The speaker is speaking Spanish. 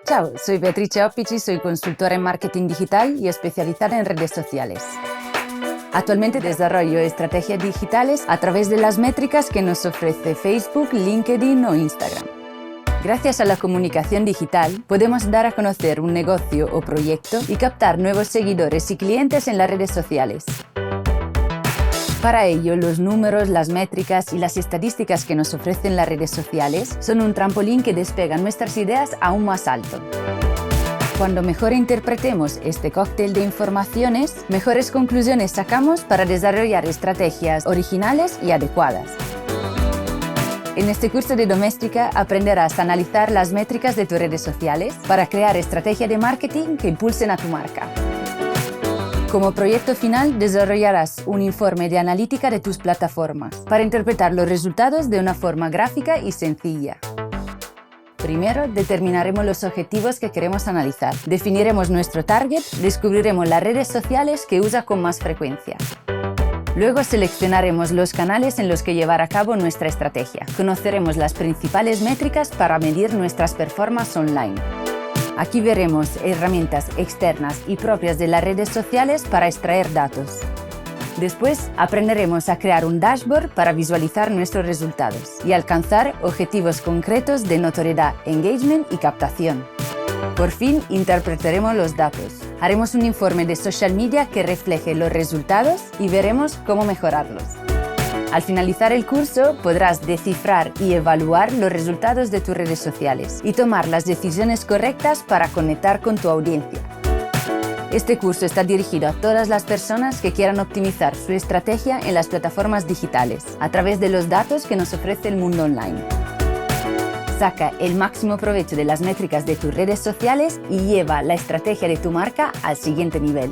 Ciao, soy Beatrice Oppici, soy consultora en marketing digital y especializada en redes sociales. Actualmente desarrollo estrategias digitales a través de las métricas que nos ofrece Facebook, LinkedIn o Instagram. Gracias a la comunicación digital, podemos dar a conocer un negocio o proyecto y captar nuevos seguidores y clientes en las redes sociales. Para ello, los números, las métricas y las estadísticas que nos ofrecen las redes sociales son un trampolín que despega nuestras ideas aún más alto. Cuando mejor interpretemos este cóctel de informaciones, mejores conclusiones sacamos para desarrollar estrategias originales y adecuadas. En este curso de Doméstica aprenderás a analizar las métricas de tus redes sociales para crear estrategias de marketing que impulsen a tu marca. Como proyecto final, desarrollarás un informe de analítica de tus plataformas para interpretar los resultados de una forma gráfica y sencilla. Primero, determinaremos los objetivos que queremos analizar. Definiremos nuestro target, descubriremos las redes sociales que usa con más frecuencia. Luego seleccionaremos los canales en los que llevar a cabo nuestra estrategia. Conoceremos las principales métricas para medir nuestras performances online. Aquí veremos herramientas externas y propias de las redes sociales para extraer datos. Después, aprenderemos a crear un dashboard para visualizar nuestros resultados y alcanzar objetivos concretos de notoriedad, engagement y captación. Por fin, interpretaremos los datos. Haremos un informe de social media que refleje los resultados y veremos cómo mejorarlos. Al finalizar el curso, podrás descifrar y evaluar los resultados de tus redes sociales y tomar las decisiones correctas para conectar con tu audiencia. Este curso está dirigido a todas las personas que quieran optimizar su estrategia en las plataformas digitales a través de los datos que nos ofrece el mundo online. Saca el máximo provecho de las métricas de tus redes sociales y lleva la estrategia de tu marca al siguiente nivel.